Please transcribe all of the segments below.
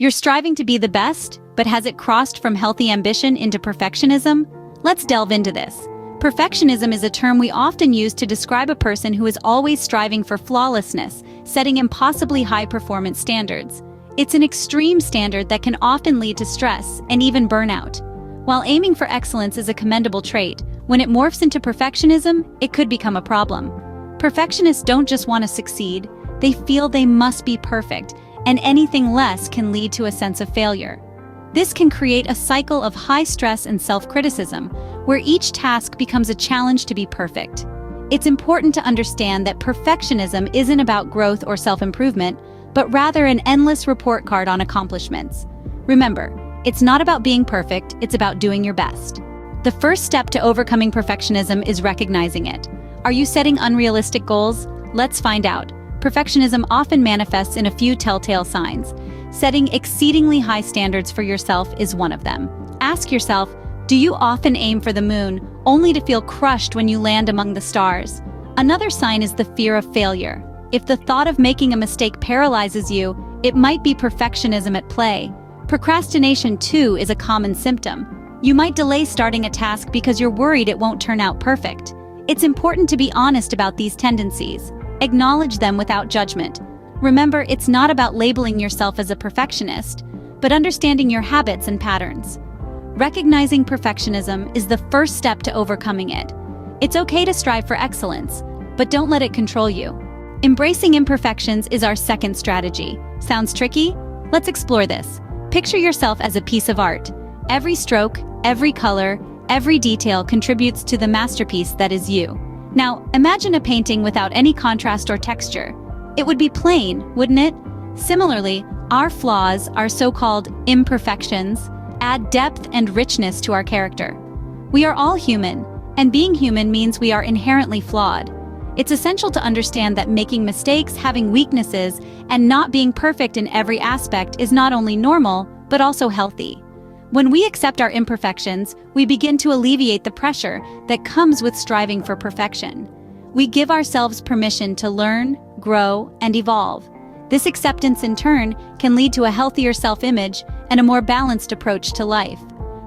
You're striving to be the best, but has it crossed from healthy ambition into perfectionism? Let's delve into this. Perfectionism is a term we often use to describe a person who is always striving for flawlessness, setting impossibly high performance standards. It's an extreme standard that can often lead to stress and even burnout. While aiming for excellence is a commendable trait, when it morphs into perfectionism, it could become a problem. Perfectionists don't just want to succeed, they feel they must be perfect, and anything less can lead to a sense of failure. This can create a cycle of high stress and self-criticism, where each task becomes a challenge to be perfect. It's important to understand that perfectionism isn't about growth or self-improvement, but rather an endless report card on accomplishments. Remember, it's not about being perfect, it's about doing your best. The first step to overcoming perfectionism is recognizing it. Are you setting unrealistic goals? Let's find out. Perfectionism often manifests in a few telltale signs. Setting exceedingly high standards for yourself is one of them. Ask yourself, do you often aim for the moon, only to feel crushed when you land among the stars? Another sign is the fear of failure. If the thought of making a mistake paralyzes you, it might be perfectionism at play. Procrastination, too, is a common symptom. You might delay starting a task because you're worried it won't turn out perfect. It's important to be honest about these tendencies. Acknowledge them without judgment. Remember, it's not about labeling yourself as a perfectionist, but understanding your habits and patterns. Recognizing perfectionism is the first step to overcoming it. It's okay to strive for excellence, but don't let it control you. Embracing imperfections is our second strategy. Sounds tricky? Let's explore this. Picture yourself as a piece of art. Every stroke, every color, every detail contributes to the masterpiece that is you. Now, imagine a painting without any contrast or texture. It would be plain, wouldn't it? Similarly, our flaws, our so-called imperfections, add depth and richness to our character. We are all human, and being human means we are inherently flawed. It's essential to understand that making mistakes, having weaknesses, and not being perfect in every aspect is not only normal, but also healthy. When we accept our imperfections, we begin to alleviate the pressure that comes with striving for perfection. We give ourselves permission to learn, grow, and evolve. This acceptance, in turn, can lead to a healthier self-image and a more balanced approach to life.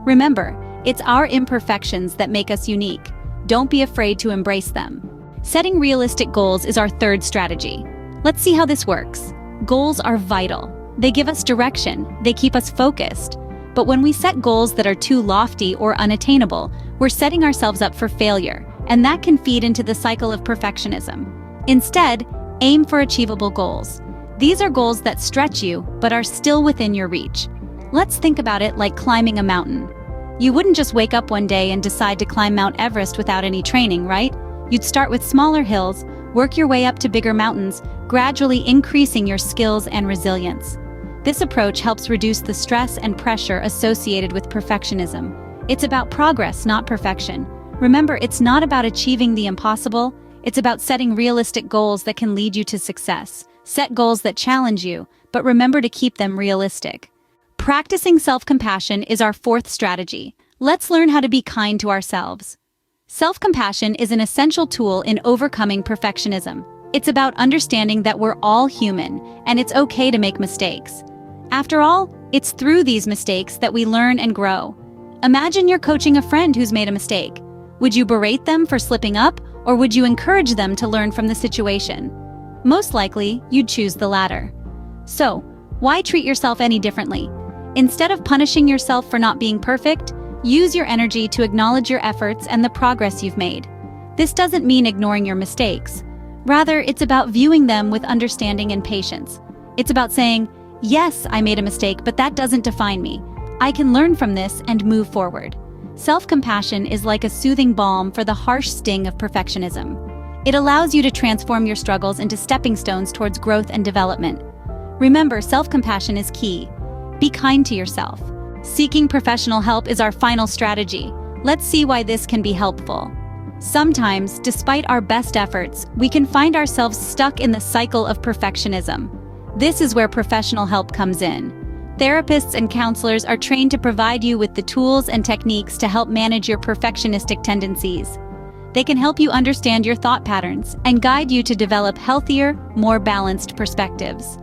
Remember, it's our imperfections that make us unique. Don't be afraid to embrace them. Setting realistic goals is our third strategy. Let's see how this works. Goals are vital. They give us direction. They keep us focused. But when we set goals that are too lofty or unattainable, we're setting ourselves up for failure, and that can feed into the cycle of perfectionism. Instead, aim for achievable goals. These are goals that stretch you, but are still within your reach. Let's think about it like climbing a mountain. You wouldn't just wake up one day and decide to climb Mount Everest without any training, right? You'd start with smaller hills, work your way up to bigger mountains, gradually increasing your skills and resilience. This approach helps reduce the stress and pressure associated with perfectionism. It's about progress, not perfection. Remember, it's not about achieving the impossible, it's about setting realistic goals that can lead you to success. Set goals that challenge you, but remember to keep them realistic. Practicing self-compassion is our fourth strategy. Let's learn how to be kind to ourselves. Self-compassion is an essential tool in overcoming perfectionism. It's about understanding that we're all human, and it's okay to make mistakes. After all, it's through these mistakes that we learn and grow. Imagine you're coaching a friend who's made a mistake. Would you berate them for slipping up, or would you encourage them to learn from the situation? Most likely, you'd choose the latter. So, why treat yourself any differently? Instead of punishing yourself for not being perfect, use your energy to acknowledge your efforts and the progress you've made. This doesn't mean ignoring your mistakes. Rather, it's about viewing them with understanding and patience. It's about saying, yes, I made a mistake, but that doesn't define me. I can learn from this and move forward. Self-compassion is like a soothing balm for the harsh sting of perfectionism. It allows you to transform your struggles into stepping stones towards growth and development. Remember, self-compassion is key. Be kind to yourself. Seeking professional help is our final strategy. Let's see why this can be helpful. Sometimes, despite our best efforts, we can find ourselves stuck in the cycle of perfectionism. This is where professional help comes in. Therapists and counselors are trained to provide you with the tools and techniques to help manage your perfectionistic tendencies. They can help you understand your thought patterns and guide you to develop healthier, more balanced perspectives.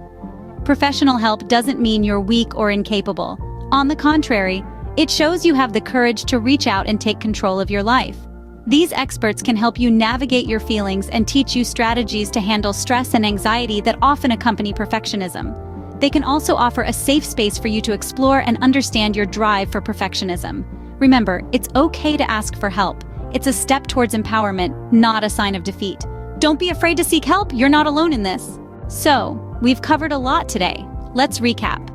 Professional help doesn't mean you're weak or incapable. On the contrary, it shows you have the courage to reach out and take control of your life. These experts can help you navigate your feelings and teach you strategies to handle stress and anxiety that often accompany perfectionism. They can also offer a safe space for you to explore and understand your drive for perfectionism. Remember, it's okay to ask for help. It's a step towards empowerment, not a sign of defeat. Don't be afraid to seek help, you're not alone in this. So, we've covered a lot today. Let's recap.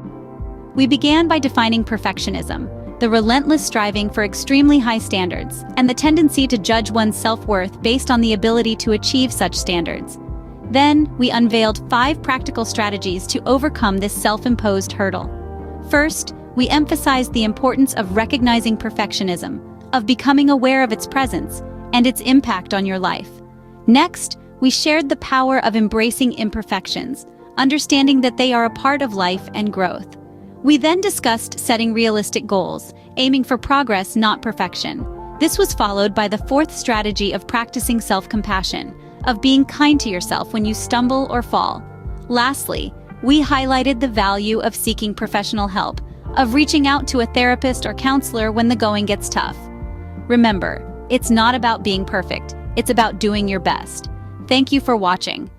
We began by defining perfectionism, the relentless striving for extremely high standards, and the tendency to judge one's self-worth based on the ability to achieve such standards. Then, we unveiled 5 practical strategies to overcome this self-imposed hurdle. First, we emphasized the importance of recognizing perfectionism, of becoming aware of its presence and its impact on your life. Next, we shared the power of embracing imperfections, understanding that they are a part of life and growth. We then discussed setting realistic goals, aiming for progress, not perfection. This was followed by the 4th strategy of practicing self-compassion, of being kind to yourself when you stumble or fall. Lastly, we highlighted the value of seeking professional help, of reaching out to a therapist or counselor when the going gets tough. Remember, it's not about being perfect, it's about doing your best. Thank you for watching.